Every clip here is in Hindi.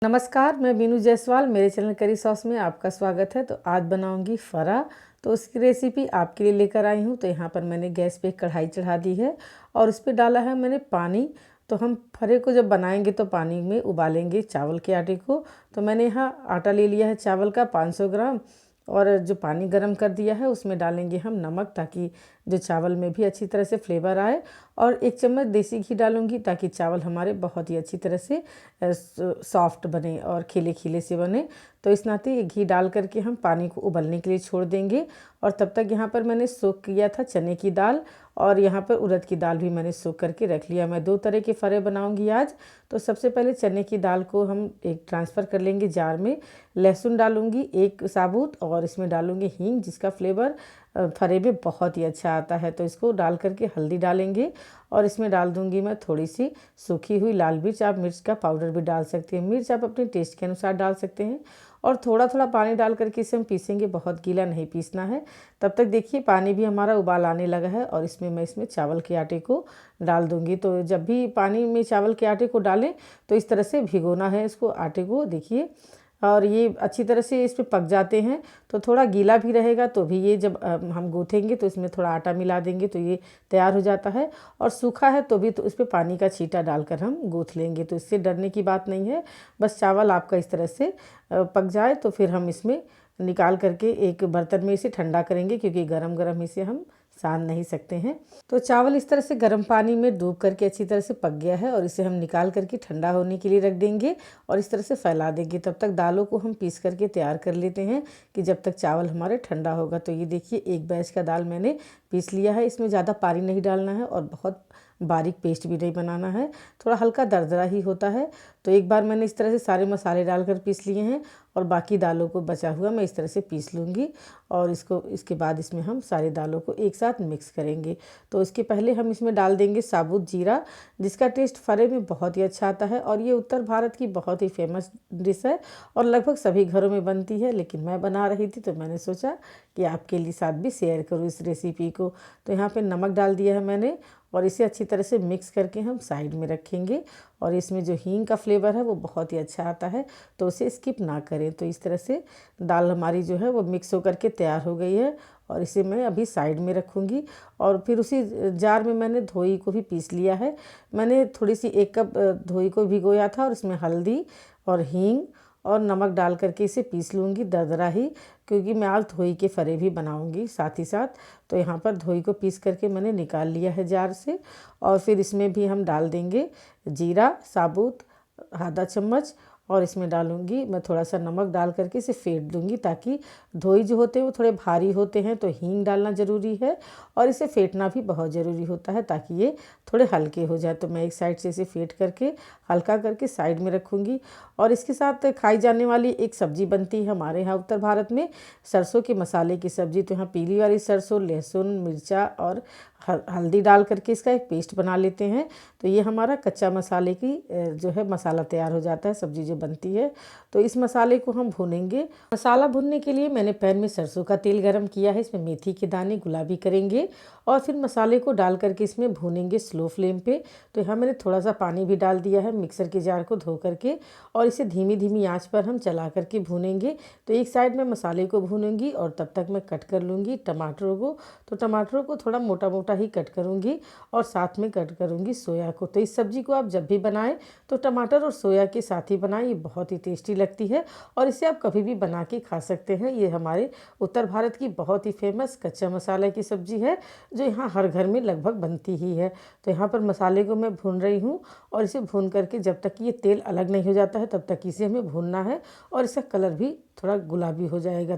नमस्कार, मैं बीनू जायसवाल। मेरे चैनल करी सॉस में आपका स्वागत है। तो आज बनाऊंगी फरा। तो उसकी रेसिपी आपके लिए लेकर आई हूँ। तो यहाँ पर मैंने गैस पे कढ़ाई चढ़ा दी है और उस पर डाला है मैंने पानी। तो हम फरे को जब बनाएंगे तो पानी में उबालेंगे चावल के आटे को। तो मैंने यहाँ आटा ले लिया है चावल का 500 ग्राम, और जो पानी गर्म कर दिया है उसमें डालेंगे हम नमक, ताकि जो चावल में भी अच्छी तरह से फ्लेवर आए। और 1 चम्मच देसी घी डालूंगी ताकि चावल हमारे बहुत ही अच्छी तरह से सॉफ्ट बने और खिले खिले से बने। तो इस नाते ये घी डाल करके हम पानी को उबलने के लिए छोड़ देंगे। और तब तक यहाँ पर मैंने सोक किया था चने की दाल, और यहाँ पर उड़द की दाल भी मैंने सोक करके रख लिया। मैं 2 तरह के फरे बनाऊंगी आज। तो सबसे पहले चने की दाल को हम एक ट्रांसफ़र कर लेंगे जार में। लहसुन डालूंगी 1 साबुत, और इसमें डालूंगी हींग, जिसका फ्लेवर फरे में बहुत ही अच्छा आता है। तो इसको डाल करके हल्दी डालेंगे, और इसमें डाल दूंगी मैं थोड़ी सी सूखी हुई लाल मिर्च। आप मिर्च का पाउडर भी डाल सकते हैं, मिर्च आप अपने टेस्ट के अनुसार डाल सकते हैं। और थोड़ा थोड़ा पानी डाल करके इसे हम पीसेंगे, बहुत गीला नहीं पीसना है। तब तक देखिए पानी भी हमारा उबाल आने लगा है, और इसमें चावल के आटे को डाल दूंगी। तो जब भी पानी में चावल के आटे को डालें तो इस तरह से भिगोना है इसको, आटे को, देखिए। और ये अच्छी तरह से इस पे पक जाते हैं। तो थोड़ा गीला भी रहेगा तो भी ये जब हम गूँथेंगे तो इसमें थोड़ा आटा मिला देंगे तो ये तैयार हो जाता है। और सूखा है तो भी तो इस पर पानी का छींटा डालकर हम गूँथ लेंगे। तो इससे डरने की बात नहीं है। बस चावल आपका इस तरह से पक जाए तो फिर हम इसमें निकाल करके एक बर्तन में इसे ठंडा करेंगे, क्योंकि गरम गरम इसे हम सान नहीं सकते हैं। तो चावल इस तरह से गर्म पानी में डूब करके अच्छी तरह से पक गया है, और इसे हम निकाल करके ठंडा होने के लिए रख देंगे और इस तरह से फैला देंगे। तब तक दालों को हम पीस करके तैयार कर लेते हैं कि जब तक चावल हमारे ठंडा होगा। तो ये देखिए 1 बैच का दाल मैंने पीस लिया है। इसमें ज़्यादा पानी नहीं डालना है और बहुत बारीक पेस्ट भी नहीं बनाना है, थोड़ा हल्का दरदरा ही होता है। तो एक बार मैंने इस तरह से सारे मसाले डालकर पीस लिए हैं, और बाकी दालों को बचा हुआ मैं इस तरह से पीस लूँगी। और इसके बाद इसमें हम सारी दालों को एक साथ मिक्स करेंगे। तो इसके पहले हम इसमें डाल देंगे साबुत जीरा, जिसका टेस्ट फरे में बहुत ही अच्छा आता है। और ये उत्तर भारत की बहुत ही फेमस डिश है और लगभग सभी घरों में बनती है, लेकिन मैं बना रही थी तो मैंने सोचा कि आपके लिए साथ भी शेयर करूँ इस रेसिपी को। तो यहाँ पे नमक डाल दिया है मैंने, और इसे अच्छी तरह से मिक्स करके हम साइड में रखेंगे। और इसमें जो हींग का फ्लेवर है वो बहुत ही अच्छा आता है, तो उसे स्किप ना करें। तो इस तरह से दाल हमारी जो है वो मिक्स होकर के तैयार हो गई है, और इसे मैं अभी साइड में रखूँगी। और फिर उसी जार में मैंने धोई को भी पीस लिया है। मैंने थोड़ी सी 1 कप धोई को भिगोया था, और उसमें हल्दी और हींग और नमक डाल करके इसे पीस लूँगी दरदरा ही, क्योंकि मैं आज धोई के फरे भी बनाऊँगी साथ ही साथ। तो यहाँ पर धोई को पीस करके मैंने निकाल लिया है जार से। और फिर इसमें भी हम डाल देंगे जीरा साबुत आधा चम्मच, और इसमें डालूंगी मैं थोड़ा सा नमक डाल करके इसे फेंट दूंगी, ताकि धोई जो होते हैं वो थोड़े भारी होते हैं, तो हींग डालना ज़रूरी है और इसे फेंटना भी बहुत ज़रूरी होता है ताकि ये थोड़े हल्के हो जाए। तो मैं एक साइड से इसे फेंट करके हल्का करके साइड में रखूँगी। और इसके साथ खाई जाने वाली एक सब्ज़ी बनती है हमारे यहाँ उत्तर भारत में, सरसों के मसाले की सब्ज़ी। तो यहाँ पीली वाली सरसों, लहसुन, मिर्चा और हल्दी डाल करके इसका एक पेस्ट बना लेते हैं। तो ये हमारा कच्चा मसाले की जो है मसाला तैयार हो जाता है, सब्ज़ी जो बनती है। तो इस मसाले को हम भूनेंगे। मसाला भूनने के लिए मैंने पैन में सरसों का तेल गरम किया है, इसमें मेथी के दाने गुलाबी करेंगे और फिर मसाले को डाल करके इसमें भूनेंगे स्लो फ्लेम पे। तो यहाँ मैंने थोड़ा सा पानी भी डाल दिया है मिक्सर के जार को धो करके, और इसे धीमी धीमी आंच पर हम चला करके भूनेंगे। तो एक साइड में मसाले को भूनूंगी और तब तक मैं कट कर लूँगी टमाटरों को। तो टमाटरों को थोड़ा मोटा मोटा ही कट करूँगी, और साथ में कट करूँगी सोया को। तो इस सब्ज़ी को आप जब भी बनाएं तो टमाटर और सोया के साथ ही बनाएं, ये बहुत ही टेस्टी लगती है और इसे आप कभी भी बना के खा सकते हैं। ये हमारे उत्तर भारत की बहुत ही फेमस कच्चा मसाला की सब्ज़ी है, जो यहाँ हर घर में लगभग बनती ही है। तो यहाँ पर मसाले को मैं भून रही हूँ, और इसे भून करके जब तक ये तेल अलग नहीं हो जाता है तब तक इसे हमें भूनना है, और इसका कलर भी थोड़ा गुलाबी हो जाएगा।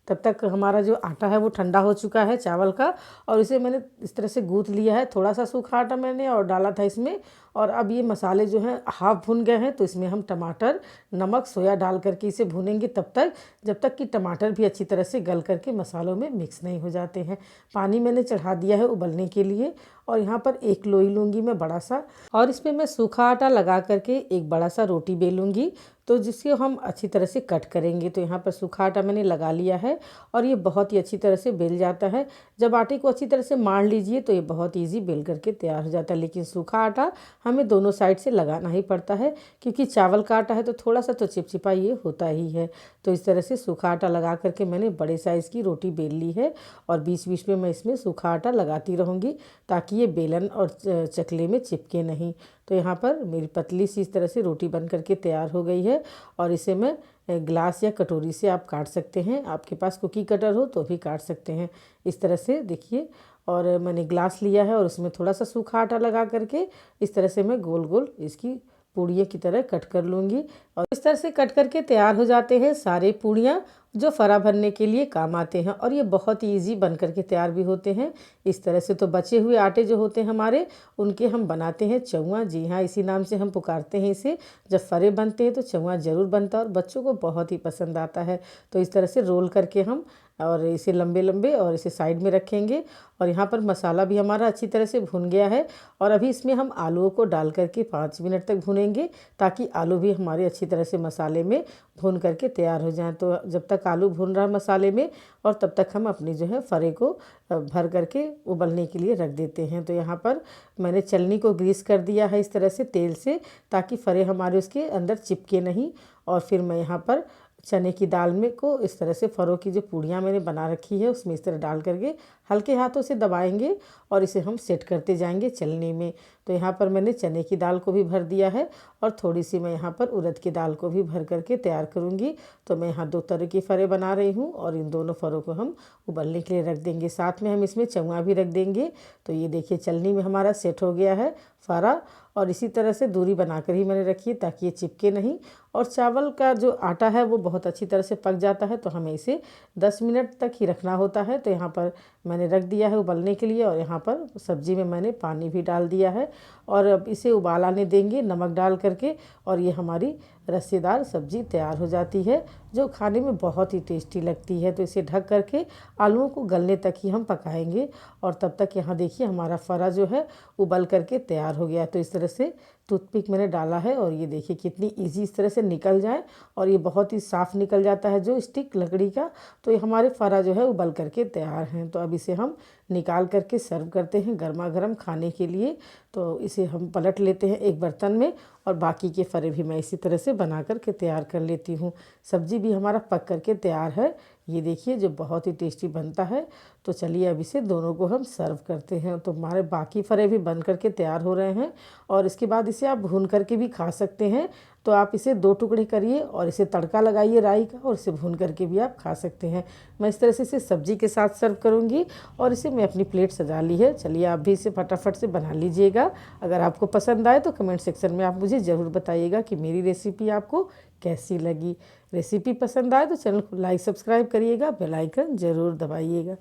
तब तक हमारा जो आटा है वो ठंडा हो चुका है चावल का, और इसे मैंने इस तरह से गूँथ लिया है। थोड़ा सा सूखा आटा मैंने और डाला था इसमें, और अब ये मसाले जो हैं हाफ भुन गए हैं। तो इसमें हम टमाटर, नमक, सोया डाल करके इसे भूनेंगे तब तक जब तक कि टमाटर भी अच्छी तरह से गल करके मसालों में मिक्स नहीं हो जाते हैं। पानी मैंने चढ़ा दिया है उबलने के लिए, और यहाँ पर एक लोई लूँगी मैं बड़ा सा, और इसमें मैं सूखा आटा लगा करके एक बड़ा सा रोटी बेलूँगी, तो जिससे हम अच्छी तरह से कट करेंगे। तो यहाँ पर सूखा आटा मैंने लगा लिया है, और ये बहुत ही अच्छी तरह से बेल जाता है। जब आटे को अच्छी तरह से मार लीजिए तो ये बहुत ईजी बेल करके तैयार हो जाता है। लेकिन सूखा आटा हमें दोनों साइड से लगाना ही पड़ता है, क्योंकि चावल का आटा है तो थोड़ा सा तो चिपचिपा ये होता ही है। तो इस तरह से सूखा आटा लगा करके मैंने बड़े साइज़ की रोटी बेल ली है और बीच बीच में मैं इसमें सूखा आटा लगाती रहूँगी ताकि ये बेलन और चकले में चिपके नहीं। तो यहाँ पर मेरी पतली सी इस तरह से रोटी बन करके तैयार हो गई है और इसे मैं ग्लास या कटोरी से आप काट सकते हैं। आपके पास कुकी कटर हो तो भी काट सकते हैं। इस तरह से देखिए, और मैंने ग्लास लिया है और उसमें थोड़ा सा सूखा आटा लगा करके इस तरह से मैं गोल गोल इसकी पूड़ियों की तरह कट कर लूँगी। और इस तरह से कट करके तैयार हो जाते हैं सारे पूड़ियाँ जो फरा भरने के लिए काम आते हैं, और ये बहुत ही ईजी बन करके तैयार भी होते हैं। इस तरह से तो बचे हुए आटे जो होते हैं हमारे, उनके हम बनाते हैं चौआ। जी हाँ, इसी नाम से हम पुकारते हैं इसे। जब फरे बनते हैं तो चौआ ज़रूर बनता है और बच्चों को बहुत ही पसंद आता है। तो इस तरह से रोल करके हम और इसे लंबे लंबे और इसे साइड में रखेंगे। और यहाँ पर मसाला भी हमारा अच्छी तरह से भुन गया है और अभी इसमें हम आलूओं को डाल करके 5 मिनट तक भुनेंगे ताकि आलू भी हमारे अच्छी तरह से मसाले में भून करके तैयार हो जाएं। तो जब तक आलू भून रहा मसाले में, और तब तक हम अपनी जो है फरे को भर करके उबलने के लिए रख देते हैं। तो यहाँ पर मैंने चलनी को ग्रीस कर दिया है इस तरह से तेल से, ताकि फरे हमारे उसके अंदर चिपके नहीं। और फिर मैं यहाँ पर चने की दाल में को इस तरह से फरों की जो पूड़ियाँ मैंने बना रखी है उसमें इस तरह डाल करके हल्के हाथों से दबाएंगे और इसे हम सेट करते जाएंगे चलनी में। तो यहाँ पर मैंने चने की दाल को भी भर दिया है और थोड़ी सी मैं यहाँ पर उड़द की दाल को भी भर करके तैयार करूँगी। तो मैं यहाँ 2 तरह की फरे बना रही हूँ और इन दोनों फरों को हम उबलने के लिए रख देंगे। साथ में हम इसमें चौआ भी रख देंगे। तो ये देखिए चलनी में हमारा सेट हो गया है फरा, और इसी तरह से दूरी बनाकर ही मैंने रखी है ताकि ये चिपके नहीं। और चावल का जो आटा है वो बहुत अच्छी तरह से पक जाता है, तो हमें इसे 10 मिनट तक ही रखना होता है। तो यहाँ पर मैंने रख दिया है उबलने के लिए, और यहाँ पर सब्जी में मैंने पानी भी डाल दिया है और अब इसे उबाल आने देंगे नमक डाल करके। और ये हमारी रस्सेदार सब्जी तैयार हो जाती है जो खाने में बहुत ही टेस्टी लगती है। तो इसे ढक करके आलूओं को गलने तक ही हम पकाएंगे, और तब तक यहाँ देखिए हमारा फरा जो है उबल करके तैयार हो गया। तो इस तरह से टूथपिक मैंने डाला है और ये देखिए कितनी इजी इस तरह से निकल जाए, और ये बहुत ही साफ़ निकल जाता है जो स्टिक लकड़ी का। तो ये हमारे फरा जो है उबल करके तैयार हैं। तो अब इसे हम निकाल करके सर्व करते हैं गर्मा गर्म खाने के लिए। तो इसे हम पलट लेते हैं एक बर्तन में, और बाकी के फरे भी मैं इसी तरह से बना करके तैयार कर लेती हूँ। सब्जी भी हमारा पक करके तैयार है, ये देखिए जो बहुत ही टेस्टी बनता है। तो चलिए अब इसे दोनों को हम सर्व करते हैं। तो हमारे बाकी फरे भी बन करके तैयार हो रहे हैं, और इसके बाद इसे आप भून करके भी खा सकते हैं। तो आप इसे 2 टुकड़े करिए और इसे तड़का लगाइए राई का, और इसे भून करके भी आप खा सकते हैं। मैं इस तरह से इसे सब्जी के साथ सर्व करूँगी, और इसे मैं अपनी प्लेट सजा ली है। चलिए आप भी इसे फटाफट से बना लीजिएगा। अगर आपको पसंद आए तो कमेंट सेक्शन में आप मुझे ज़रूर बताइएगा कि मेरी रेसिपी आपको कैसी लगी। रेसिपी पसंद आए तो चैनल को लाइक सब्सक्राइब करिएगा, बेल आइकन ज़रूर दबाइएगा।